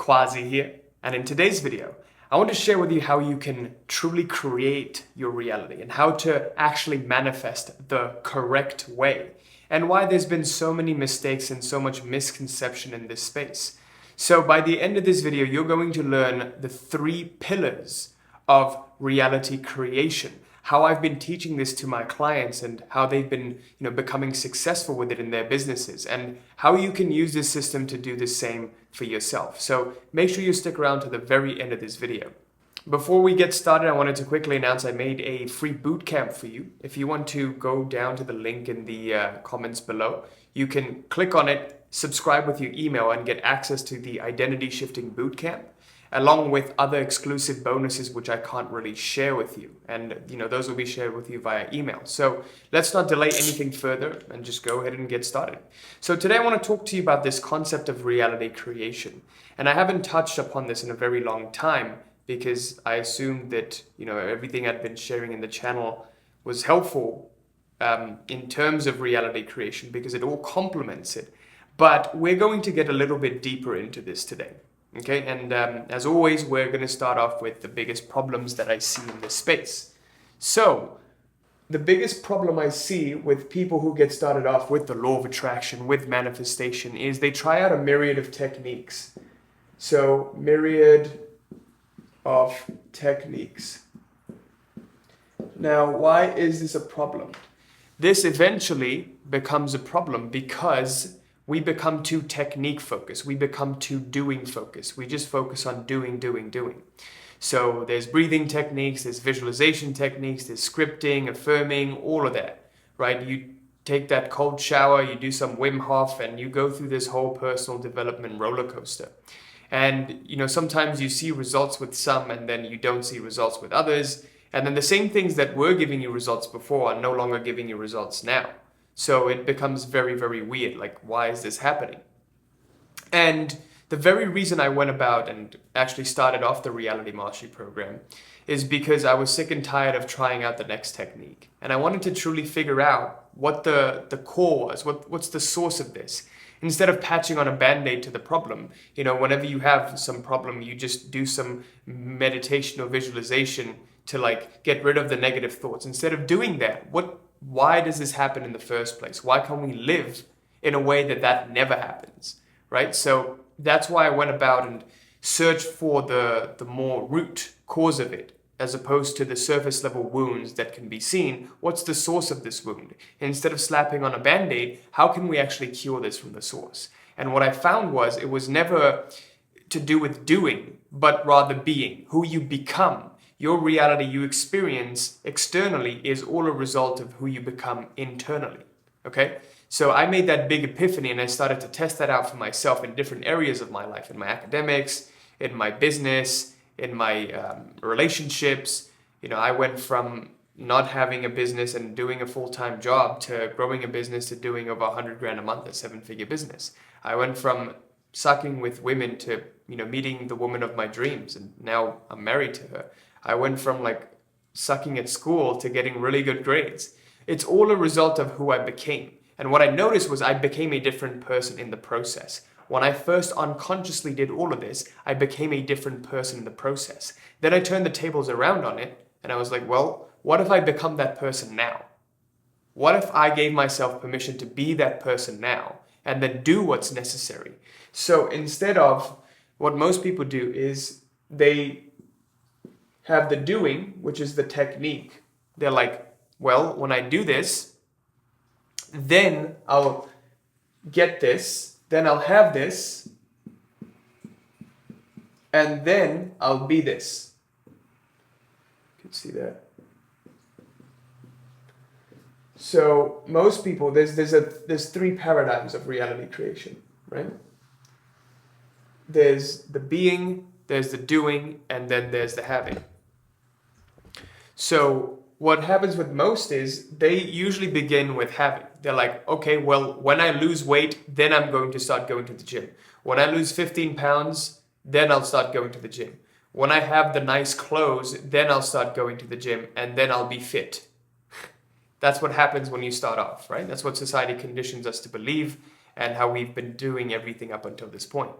Quasi here, and in today's video, I want to share with you how you can truly create your reality and how to actually manifest the correct way, and why there's been so many mistakes and so much misconception in this space. So by the end of this video, you're going to learn the 3 pillars of reality creation, how I've been teaching this to my clients and how they've been, becoming successful with it in their businesses, and how you can use this system to do the same for yourself. So make sure you stick around to the very end of this video. Before we get started, I wanted to quickly announce I made a free bootcamp for you. If you want to go down to the link in the comments below, you can click on it, subscribe with your email, and get access to the Identity Shifting Bootcamp, along with other exclusive bonuses which I can't really share with you. And those will be shared with you via email. So let's not delay anything further and just go ahead and get started. So today I want to talk to you about this concept of reality creation. And I haven't touched upon this in a very long time because I assumed that everything I'd been sharing in the channel was helpful in terms of reality creation because it all complements it. But we're going to get a little bit deeper into this today. Okay, and as always, we're going to start off with the biggest problems that I see in this space. So, the biggest problem I see with people who get started off with the law of attraction, with manifestation, is they try out a myriad of techniques. So, myriad of techniques. Now, why is this a problem? This eventually becomes a problem because we become too technique focused. We become too doing focused. We just focus on doing. So there's breathing techniques, there's visualization techniques, there's scripting, affirming, all of that, right? You take that cold shower, you do some Wim Hof, and you go through this whole personal development roller coaster. And, sometimes you see results with some and then you don't see results with others. And then the same things that were giving you results before are no longer giving you results now. So it becomes very, very weird. Like, why is this happening? And the very reason I went about and actually started off the Reality Mastery program is because I was sick and tired of trying out the next technique. And I wanted to truly figure out what the core was, what's the source of this. Instead of patching on a band-aid to the problem, whenever you have some problem, you just do some meditation or visualization to get rid of the negative thoughts. Instead of doing that, why does this happen in the first place? Why can't we live in a way that never happens, right? So that's why I went about and searched for the more root cause of it, as opposed to the surface level wounds that can be seen. What's the source of this wound? And instead of slapping on a band-aid, how can we actually cure this from the source? And what I found was it was never to do with doing, but rather being, who you become. Your reality you experience externally is all a result of who you become internally, okay? So I made that big epiphany and I started to test that out for myself in different areas of my life, in my academics, in my business, in my relationships. I went from not having a business and doing a full-time job to growing a business to doing over 100 grand a month, a 7-figure business. I went from sucking with women to, meeting the woman of my dreams, and now I'm married to her. I went from sucking at school to getting really good grades. It's all a result of who I became. And what I noticed was I became a different person in the process. When I first unconsciously did all of this, I became a different person in the process. Then I turned the tables around on it and I was like, well, what if I become that person now? What if I gave myself permission to be that person now and then do what's necessary? So instead of what most people do is they have the doing, which is the technique. They're like, well, when I do this, then I'll get this, then I'll have this, and then I'll be this. You can see that. So most people, there's 3 paradigms of reality creation, right? There's the being, there's the doing, and then there's the having. So what happens with most is they usually begin with having. They're like, okay, well, when I lose weight, then I'm going to start going to the gym. When I lose 15 pounds, then I'll start going to the gym. When I have the nice clothes, then I'll start going to the gym and then I'll be fit. That's what happens when you start off, right? That's what society conditions us to believe and how we've been doing everything up until this point.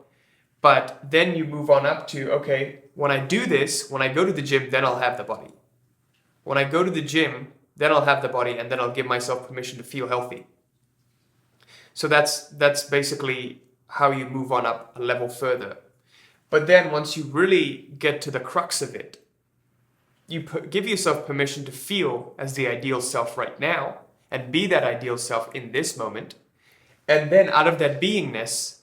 But then you move on up to, okay, when I do this, when I go to the gym, then I'll have the body. When I go to the gym, then I'll have the body, and then I'll give myself permission to feel healthy. So that's basically how you move on up a level further. But then once you really get to the crux of it, you give yourself permission to feel as the ideal self right now and be that ideal self in this moment. And then out of that beingness,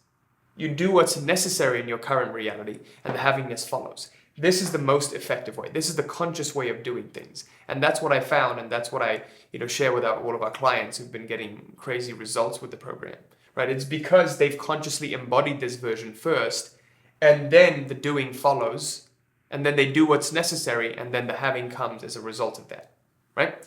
you do what's necessary in your current reality, and the havingness follows. This is the most effective way. This is the conscious way of doing things. And that's what I found, and that's what I share with all of our clients who've been getting crazy results with the program. Right? It's because they've consciously embodied this version first, and then the doing follows, and then they do what's necessary, and then the having comes as a result of that. Right?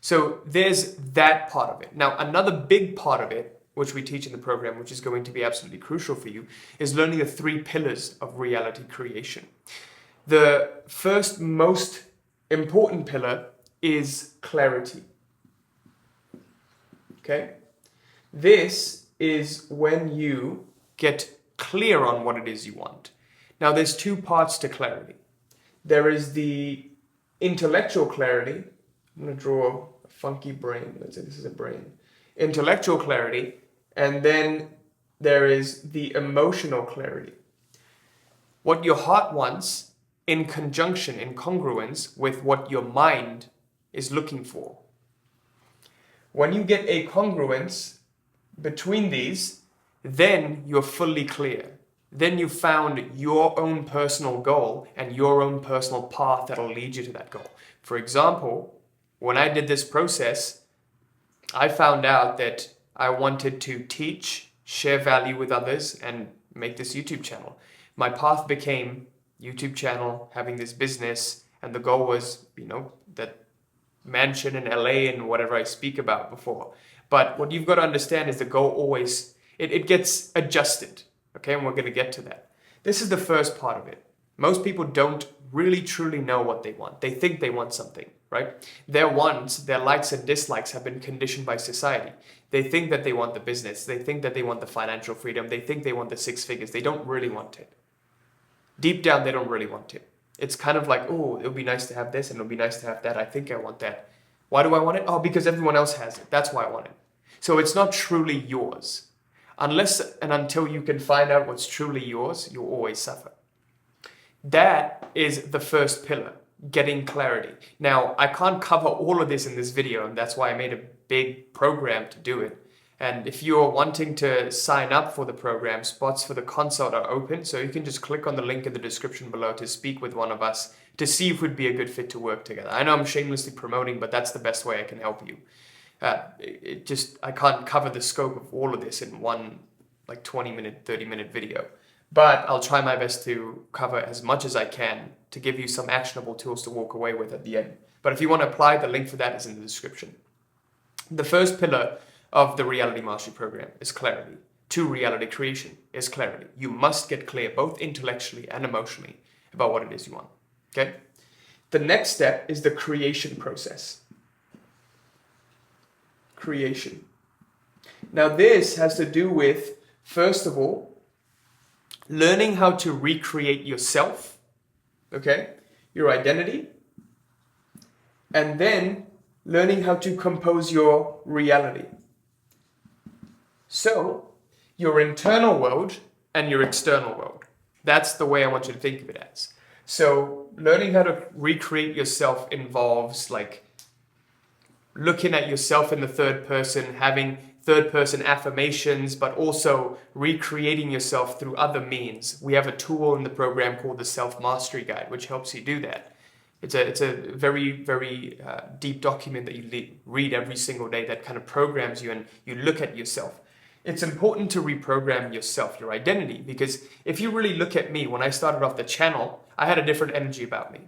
So there's that part of it. Now, another big part of it, which we teach in the program, which is going to be absolutely crucial for you, is learning the 3 pillars of reality creation. The first most important pillar is clarity. Okay? This is when you get clear on what it is you want. Now, there's 2 parts to clarity. There is the intellectual clarity. I'm going to draw a funky brain. Let's say this is a brain. Intellectual clarity. And then there is the emotional clarity. What your heart wants in conjunction, in congruence with what your mind is looking for. When you get a congruence between these, then you're fully clear. Then you've found your own personal goal and your own personal path that'll lead you to that goal. For example, when I did this process, I found out that I wanted to teach, share value with others, and make this YouTube channel. My path became YouTube channel, having this business, and the goal was, that mansion in LA and whatever I speak about before. But what you've got to understand is the goal always, it gets adjusted, okay? And we're going to get to that. This is the first part of it. Most people don't really truly know what they want. They think they want something, right? Their wants, their likes and dislikes have been conditioned by society. They think that they want the business. They think that they want the financial freedom. They think they want the 6 figures. They don't really want it. Deep down, they don't really want it. It's kind of like, oh, it would be nice to have this and it would be nice to have that. I think I want that. Why do I want it? Oh, because everyone else has it. That's why I want it. So it's not truly yours. Unless and until you can find out what's truly yours, you'll always suffer. That is the first pillar, getting clarity. Now, I can't cover all of this in this video, and that's why I made a big program to do it. And if you're wanting to sign up for the program, spots for the consult are open, so you can just click on the link in the description below to speak with one of us to see if we'd be a good fit to work together. I know I'm shamelessly promoting, but that's the best way I can help you. I can't cover the scope of all of this in one 20-minute, 30-minute video. But I'll try my best to cover as much as I can to give you some actionable tools to walk away with at the end. But if you want to apply, the link for that is in the description. The first pillar of the Reality Mastery Program is clarity. To reality creation is clarity. You must get clear, both intellectually and emotionally, about what it is you want. Okay? The next step is the creation process. Creation. Now this has to do with, first of all, learning how to recreate yourself, okay, your identity, and then learning how to compose your reality. So, your internal world and your external world. That's the way I want you to think of it as. So, learning how to recreate yourself involves looking at yourself in the third person, having third-person affirmations, but also recreating yourself through other means. We have a tool in the program called the Self-Mastery Guide, which helps you do that. It's a very, very deep document that you read every single day that kind of programs you, and you look at yourself. It's important to reprogram yourself, your identity, because if you really look at me, when I started off the channel, I had a different energy about me.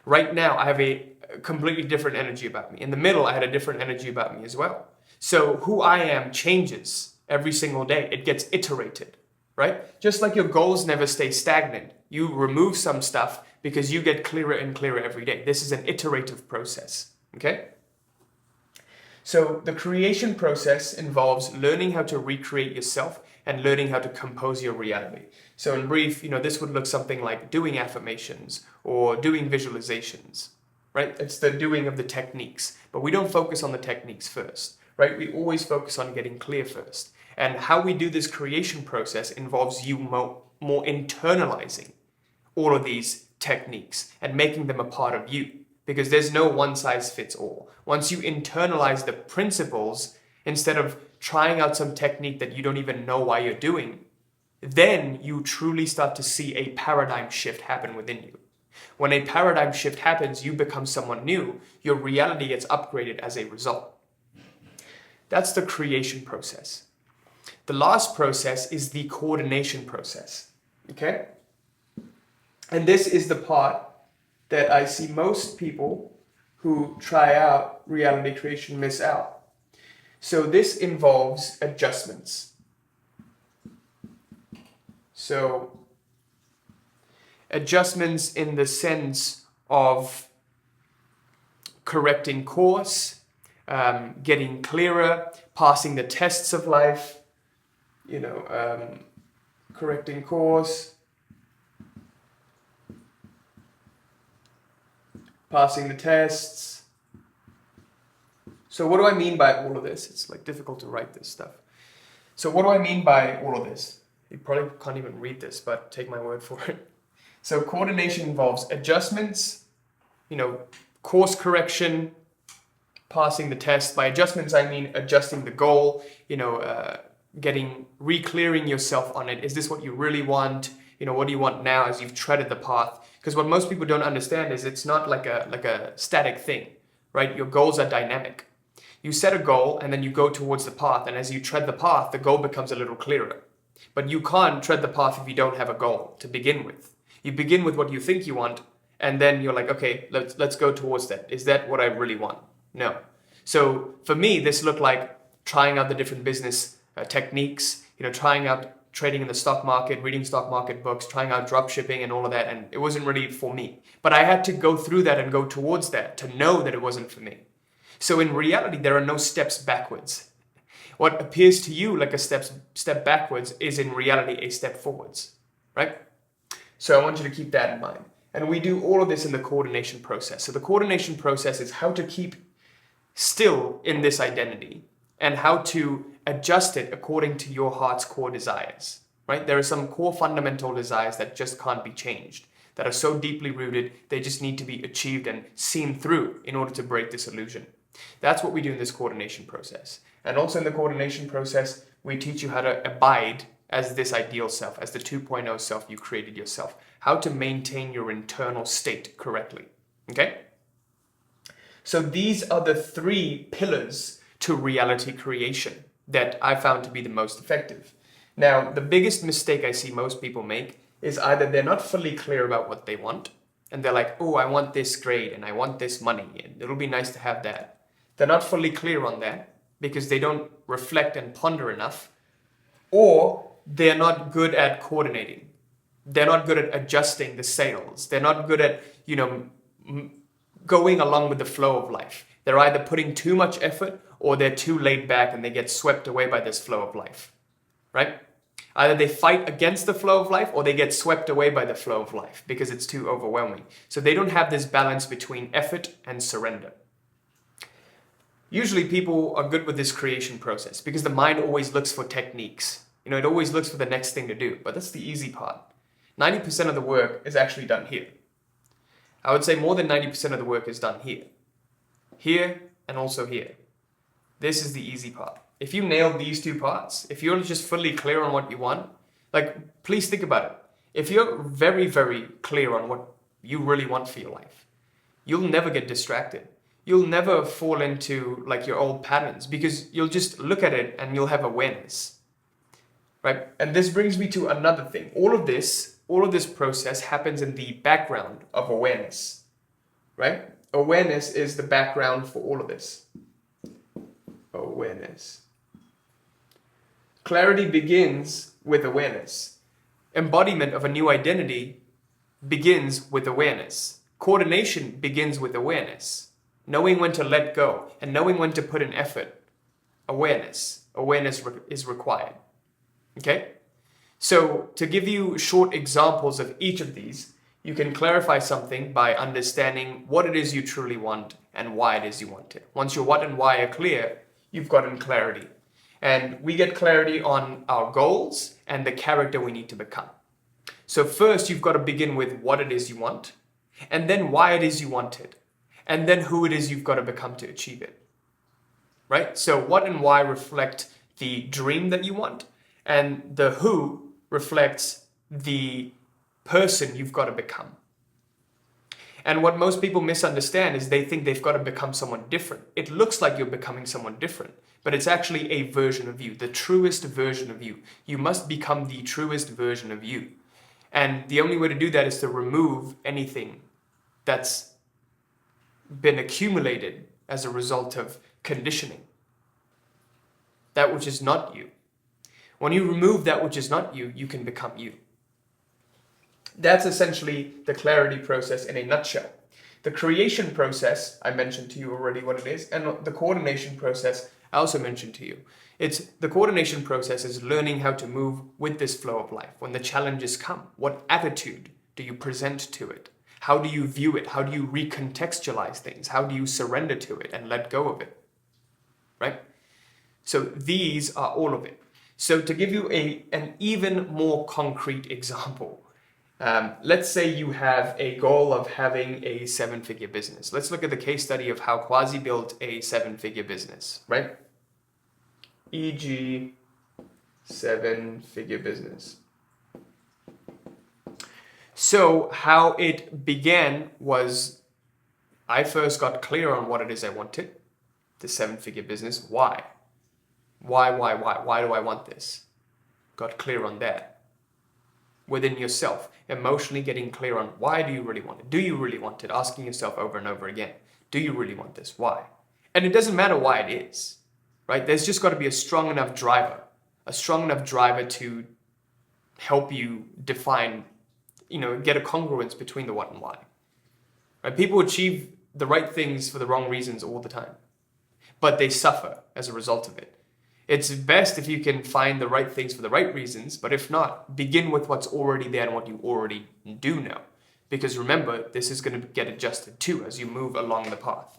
Right now, I have a completely different energy about me. In the middle, I had a different energy about me as well. So who I am changes every single day. It gets iterated, right? Just like your goals never stay stagnant. You remove some stuff because you get clearer and clearer every day. This is an iterative process, okay? So the creation process involves learning how to recreate yourself and learning how to compose your reality. So in brief, this would look something like doing affirmations or doing visualizations, right? It's the doing of the techniques, but we don't focus on the techniques first, right? We always focus on getting clear first. And how we do this creation process involves you more internalizing all of these techniques and making them a part of you, because there's no one size fits all. Once you internalize the principles, instead of trying out some technique that you don't even know why you're doing, then you truly start to see a paradigm shift happen within you. When a paradigm shift happens, you become someone new. Your reality gets upgraded as a result. That's the creation process. The last process is the coordination process, okay? And this is the part that I see most people who try out reality creation miss out. So this involves adjustments. So adjustments in the sense of correcting course, getting clearer, passing the tests of life, correcting course, passing the tests. So what do I mean by all of this? It's like difficult to write this stuff. So what do I mean by all of this? You probably can't even read this, but take my word for it. So coordination involves adjustments, course correction, passing the test. By adjustments, I mean adjusting the goal, re-clearing yourself on it. Is this what you really want? What do you want now as you've treaded the path? Because what most people don't understand is it's not like a static thing, right? Your goals are dynamic. You set a goal and then you go towards the path, and as you tread the path, the goal becomes a little clearer. But you can't tread the path if you don't have a goal to begin with. You begin with what you think you want, and then you're like, okay, let's go towards that. Is that what I really want? No. So for me, this looked like trying out the different business techniques, trying out trading in the stock market, reading stock market books, trying out drop shipping and all of that, and it wasn't really for me. But I had to go through that and go towards that to know that it wasn't for me. So in reality, there are no steps backwards. What appears to you like a step backwards is in reality a step forwards, right? So I want you to keep that in mind. And we do all of this in the coordination process. So the coordination process is how to keep still in this identity and how to adjust it according to your heart's core desires, right? There are some core fundamental desires that just can't be changed, that are so deeply rooted, they just need to be achieved and seen through in order to break this illusion. That's what we do in this coordination process. And also in the coordination process, we teach you how to abide as this ideal self, as the 2.0 self you created yourself, how to maintain your internal state correctly, okay? So these are the 3 pillars to reality creation that I found to be the most effective. Now, the biggest mistake I see most people make is either they're not fully clear about what they want, and they're like, oh, I want this grade, and I want this money, and it'll be nice to have that. They're not fully clear on that because they don't reflect and ponder enough, or they're not good at coordinating. They're not good at adjusting the sails. They're not good at, going along with the flow of life. They're either putting too much effort or they're too laid back and they get swept away by this flow of life, right? Either they fight against the flow of life or they get swept away by the flow of life because it's too overwhelming. So they don't have this balance between effort and surrender. Usually people are good with this creation process because the mind always looks for techniques. It always looks for the next thing to do, but that's the easy part. 90% of the work is actually done here. I would say more than 90% of the work is done here. Here and also here. This is the easy part. If you nail these 2 parts, if you're just fully clear on what you want, please think about it. If you're very, very clear on what you really want for your life, you'll never get distracted. You'll never fall into your old patterns because you'll just look at it and you'll have awareness, right? And this brings me to another thing. All of this process happens in the background of awareness, right? Awareness is the background for all of this. Awareness. Clarity begins with awareness. Embodiment of a new identity begins with awareness. Coordination begins with awareness. Knowing when to let go and knowing when to put in effort. Awareness. Awareness is required. Okay? So to give you short examples of each of these, you can clarify something by understanding what it is you truly want and why it is you want it. Once your what and why are clear, you've gotten clarity. And we get clarity on our goals and the character we need to become. So first, you've got to begin with what it is you want, and then why it is you want it, and then who it is you've got to become to achieve it. Right? So what and why reflect the dream that you want, and the who reflects the person you've got to become. And what most people misunderstand is they think they've got to become someone different. It looks like you're becoming someone different, but it's actually a version of you, the truest version of you. You must become the truest version of you. And the only way to do that is to remove anything that's been accumulated as a result of conditioning. That which is not you. When you remove that which is not you, you can become you. That's essentially the clarity process in a nutshell. The creation process, I mentioned to you already what it is, and the coordination process, I also mentioned to you. The coordination process is learning how to move with this flow of life. When the challenges come, what attitude do you present to it? How do you view it? How do you recontextualize things? How do you surrender to it and let go of it? Right? So these are all of it. So to give you an even more concrete example, let's say you have a goal of having a 7-figure business. Let's look at the case study of how Quasi built a 7-figure business, right? E.g., 7-figure business. So how it began was I first got clear on what it is I wanted, the 7-figure business. Why? Why do I want this? Got clear on that. Within yourself, emotionally getting clear on why do you really want it? Do you really want it? Asking yourself over and over again, do you really want this? Why? And it doesn't matter why it is, right? There's just got to be a strong enough driver to help you define, get a congruence between the what and why. Right? People achieve the right things for the wrong reasons all the time, but they suffer as a result of it. It's best if you can find the right things for the right reasons, but if not, begin with what's already there and what you already do know. Because remember, this is going to get adjusted too as you move along the path.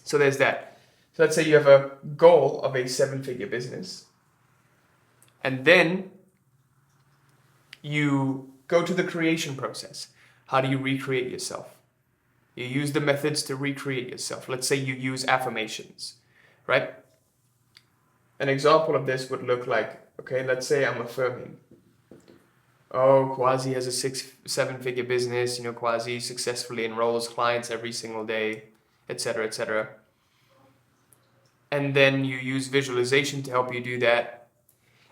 So there's that. So let's say you have a goal of a 7-figure business, and then you go to the creation process. How do you recreate yourself? You use the methods to recreate yourself. Let's say you use affirmations, right? An example of this would look like, okay, let's say I'm affirming. Oh, Quasi has a 7-figure business, Quasi successfully enrolls clients every single day, etc., etc. And then you use visualization to help you do that.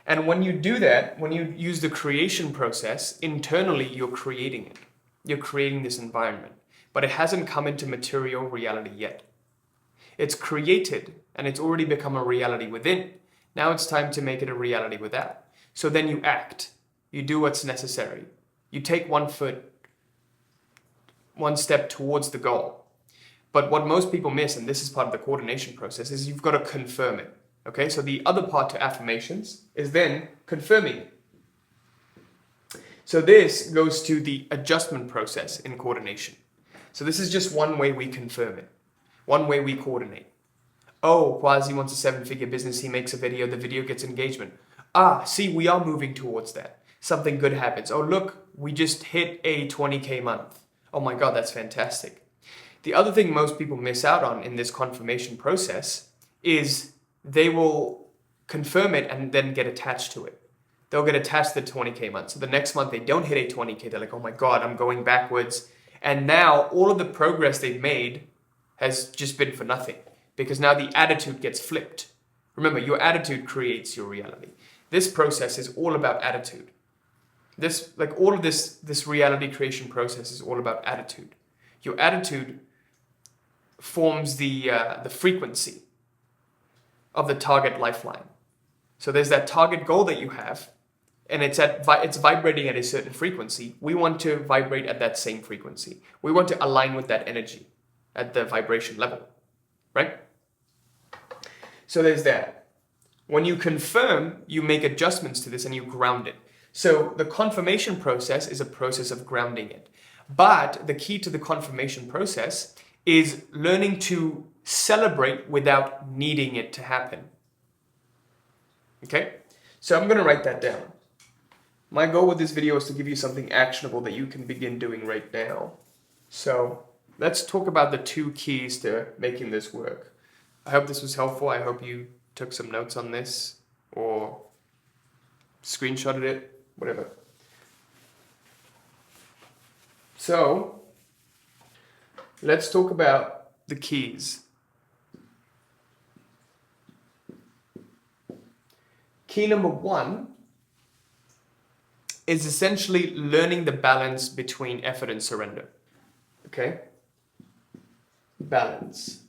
And when you do that, when you use the creation process, internally you're creating it. You're creating this environment, but it hasn't come into material reality yet. It's created and it's already become a reality within. Now it's time to make it a reality without. So then you act. You do what's necessary. You take one step towards the goal. But what most people miss, and this is part of the coordination process, is you've got to confirm it. Okay, so the other part to affirmations is then confirming it. So this goes to the adjustment process in coordination. So this is just one way we confirm it. One way we coordinate. Oh, Quasi wants a 7-figure business. He makes a video. The video gets engagement. See, we are moving towards that. Something good happens. Oh, look, we just hit a 20K month. Oh my God, that's fantastic. The other thing most people miss out on in this confirmation process is they will confirm it and then get attached to it. They'll get attached to the 20K month. So the next month they don't hit a 20K. They're like, oh my God, I'm going backwards. And now all of the progress they've made has just been for nothing. Because now the attitude gets flipped. Remember, your attitude creates your reality. This process is all about attitude. This reality creation process is all about attitude. Your attitude forms the frequency of the target lifeline. So there's that target goal that you have, and it's vibrating at a certain frequency. We want to vibrate at that same frequency. We want to align with that energy at the vibration level, right? So there's that. When you confirm, you make adjustments to this and you ground it. So the confirmation process is a process of grounding it. But the key to the confirmation process is learning to celebrate without needing it to happen. Okay? So I'm going to write that down. My goal with this video is to give you something actionable that you can begin doing right now. So let's talk about the 2 keys to making this work. I hope this was helpful. I hope you took some notes on this or screenshotted it, whatever. So let's talk about the keys. Key number 1 is essentially learning the balance between effort and surrender. Okay? Balance.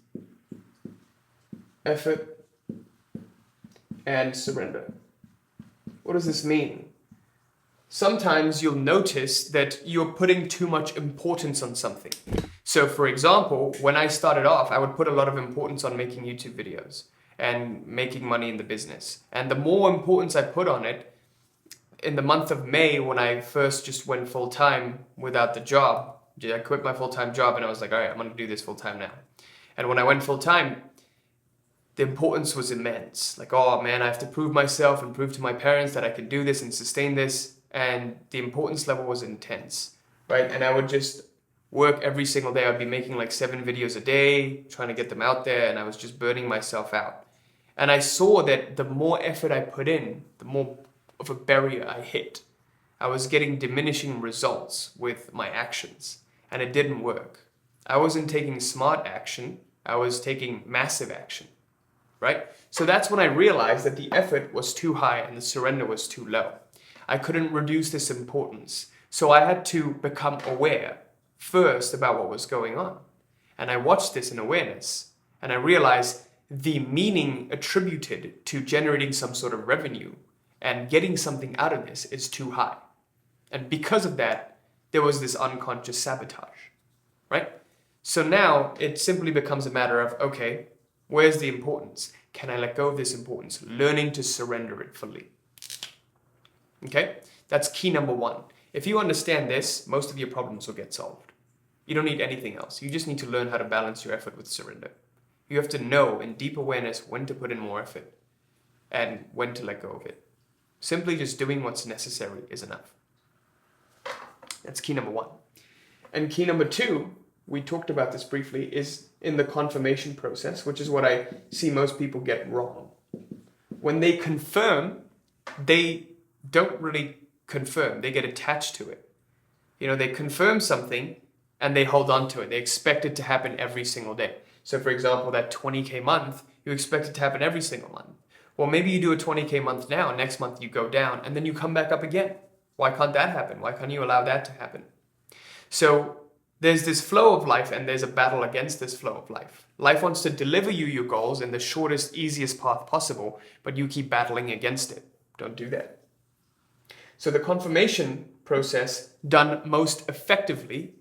Effort and surrender. What does this mean? Sometimes you'll notice that you're putting too much importance on something. So for example, when I started off, I would put a lot of importance on making YouTube videos and making money in the business. And the more importance I put on it, in the month of May, when I first just went full-time without the job, I quit my full-time job and I was like, all right, I'm going to do this full-time now. And when I went full-time, the importance was immense. Like, oh man, I have to prove myself and prove to my parents that I can do this and sustain this. And the importance level was intense, right? And I would just work every single day. I'd be making like 7 videos a day, trying to get them out there. And I was just burning myself out. And I saw that the more effort I put in, the more of a barrier I hit. I was getting diminishing results with my actions, and it didn't work. I wasn't taking smart action, I was taking massive action, right? So that's when I realized that the effort was too high and the surrender was too low. I couldn't reduce this importance, so I had to become aware first about what was going on. And I watched this in awareness, and I realized the meaning attributed to generating some sort of revenue and getting something out of this is too high. And because of that, there was this unconscious sabotage, right? So now it simply becomes a matter of, okay, where's the importance? Can I let go of this importance? Learning to surrender it fully. Okay? That's key number 1. If you understand this, most of your problems will get solved. You don't need anything else. You just need to learn how to balance your effort with surrender. You have to know in deep awareness when to put in more effort and when to let go of it. Simply just doing what's necessary is enough. That's key number 1. And key number 2, we talked about this briefly, is in the confirmation process, which is what I see most people get wrong. When they confirm, they don't really confirm. They get attached to it. You know, they confirm something and they hold on to it. They expect it to happen every single day. So for example, that 20K month, you expect it to happen every single month. Well, maybe you do a 20K month now, next month you go down, and then you come back up again. Why can't that happen? Why can't you allow that to happen? So there's this flow of life, and there's a battle against this flow of life. Life wants to deliver you your goals in the shortest, easiest path possible, but you keep battling against it. Don't do that. So the confirmation process, done most effectively,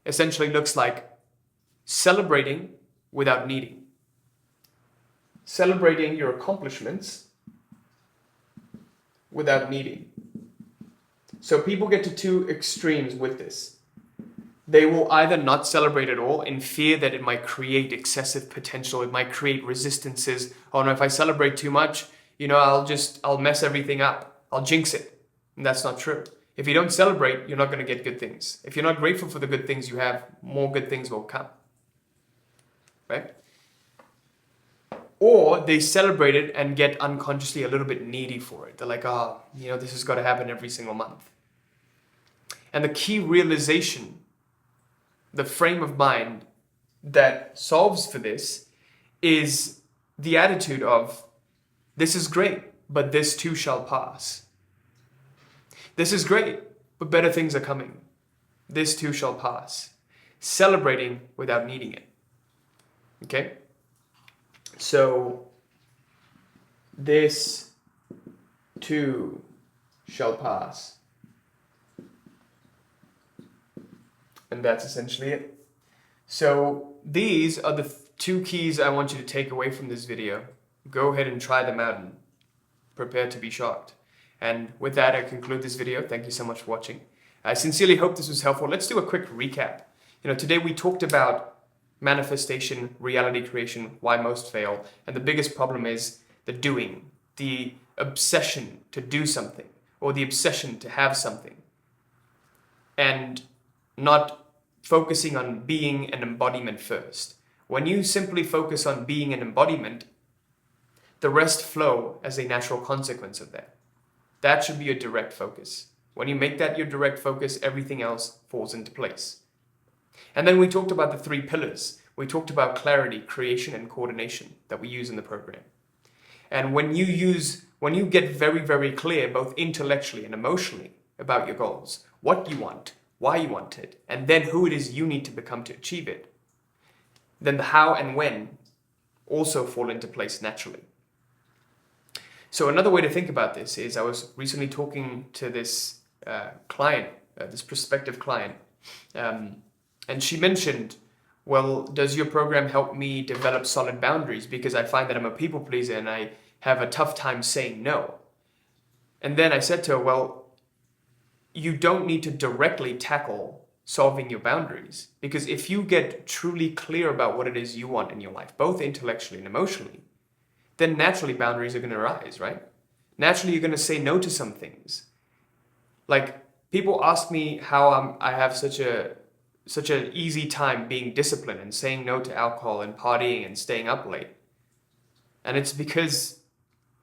essentially looks like celebrating without needing. Celebrating your accomplishments without needing. So people get to 2 extremes with this. They will either not celebrate at all in fear that it might create excessive potential, it might create resistances. Oh no, if I celebrate too much, I'll mess everything up. I'll jinx it. And that's not true. If you don't celebrate, you're not going to get good things. If you're not grateful for the good things you have, more good things will come. Right? Or they celebrate it and get unconsciously a little bit needy for it. They're like, this has got to happen every single month. And the key realization, the frame of mind that solves for this is the attitude of, this is great, but this too shall pass. This is great, but better things are coming. This too shall pass. Celebrating without needing it. Okay? So, this too shall pass. And that's essentially it. So, these are the 2 keys I want you to take away from this video. Go ahead and try them out and prepare to be shocked. And with that, I conclude this video. Thank you so much for watching. I sincerely hope this was helpful. Let's do a quick recap. Today we talked about manifestation, reality creation, why most fail. And the biggest problem is the doing, the obsession to do something, or the obsession to have something, and not focusing on being an embodiment first. When you simply focus on being an embodiment, the rest flow as a natural consequence of that. That should be your direct focus. When you make that your direct focus, everything else falls into place. And then we talked about the 3 pillars. We talked about clarity, creation, and coordination that we use in the program. And when you get very, very clear, both intellectually and emotionally, about your goals, what you want, why you want it, and then who it is you need to become to achieve it, then the how and when also fall into place naturally. So another way to think about this is, I was recently talking to this client, this prospective client, and she mentioned, well, does your program help me develop solid boundaries? Because I find that I'm a people pleaser and I have a tough time saying no. And then I said to her, well, you don't need to directly tackle solving your boundaries, because if you get truly clear about what it is you want in your life, both intellectually and emotionally, then naturally boundaries are going to arise, right? Naturally, you're going to say no to some things. Like, people ask me how I have such an easy time being disciplined and saying no to alcohol and partying and staying up late. And it's because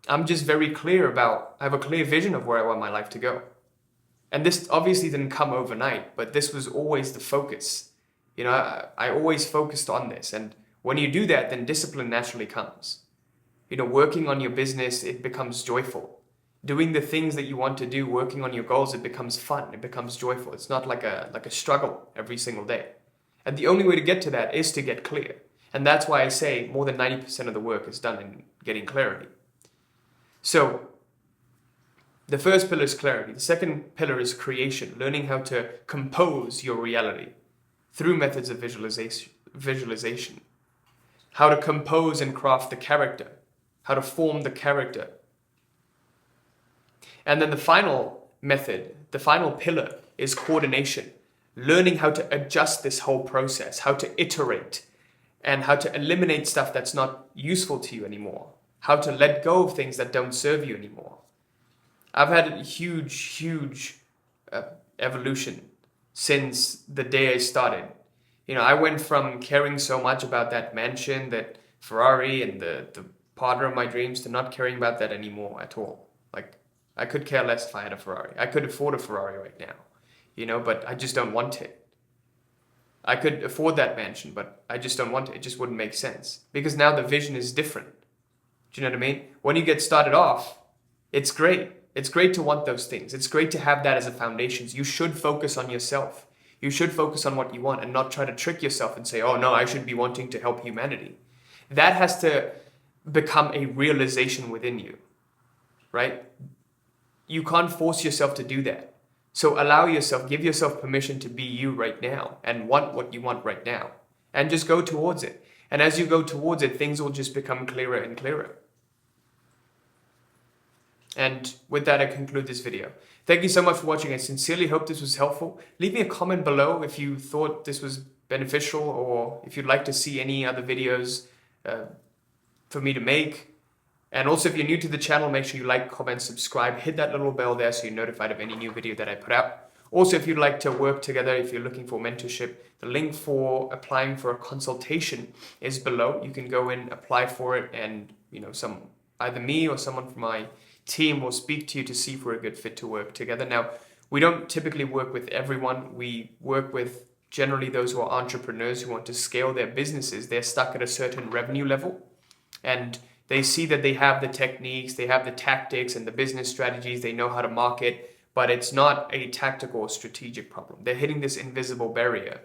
I'm just very clear I have a clear vision of where I want my life to go. And this obviously didn't come overnight, but this was always the focus. I always focused on this. And when you do that, then discipline naturally comes. Working on your business, it becomes joyful. Doing the things that you want to do, working on your goals, it becomes fun. It becomes joyful. It's not like a struggle every single day. And the only way to get to that is to get clear. And that's why I say more than 90% of the work is done in getting clarity. So the first pillar is clarity. The second pillar is creation, learning how to compose your reality through methods of visualization. How to compose and craft the character, how to form the character. And then the final method, the final pillar, is coordination, learning how to adjust this whole process, how to iterate, and how to eliminate stuff that's not useful to you anymore, how to let go of things that don't serve you anymore. I've had a huge evolution since the day I started. I went from caring so much about that mansion, that Ferrari, and the partner of my dreams, to not caring about that anymore at all. Like, I could care less if I had a Ferrari. I could afford a Ferrari right now, but I just don't want it. I could afford that mansion, but I just don't want it. It just wouldn't make sense. Because now the vision is different. Do you know what I mean? When you get started off, it's great. It's great to want those things. It's great to have that as a foundation. You should focus on yourself. You should focus on what you want and not try to trick yourself and say, oh no, I should be wanting to help humanity. That has to become a realization within you, right? You can't force yourself to do that. So allow yourself, give yourself permission to be you right now and want what you want right now. And just go towards it. And as you go towards it, things will just become clearer and clearer. And with that, I conclude this video. Thank you so much for watching. I sincerely hope this was helpful. Leave me a comment below if you thought this was beneficial, or if you'd like to see any other videos for me to make. And also, if you're new to the channel, make sure you like, comment, subscribe, hit that little bell there so you're notified of any new video that I put out. Also, if you'd like to work together, if you're looking for mentorship, the link for applying for a consultation is below. You can go in, apply for it, and either me or someone from my team will speak to you to see if we're a good fit to work together. Now, we don't typically work with everyone. We work with generally those who are entrepreneurs who want to scale their businesses. They're stuck at a certain revenue level, and they see that they have the techniques, they have the tactics and the business strategies, they know how to market, but it's not a tactical or strategic problem. They're hitting this invisible barrier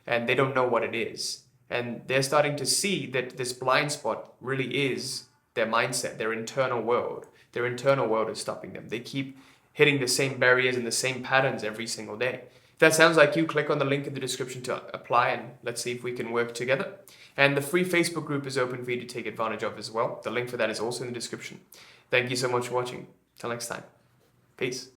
and they don't know what it is. And they're starting to see that this blind spot really is their mindset, their internal world. Their internal world is stopping them. They keep hitting the same barriers and the same patterns every single day. If that sounds like you, click on the link in the description to apply, and let's see if we can work together. And the free Facebook group is open for you to take advantage of as well. The link for that is also in the description. Thank you so much for watching. Till next time. Peace.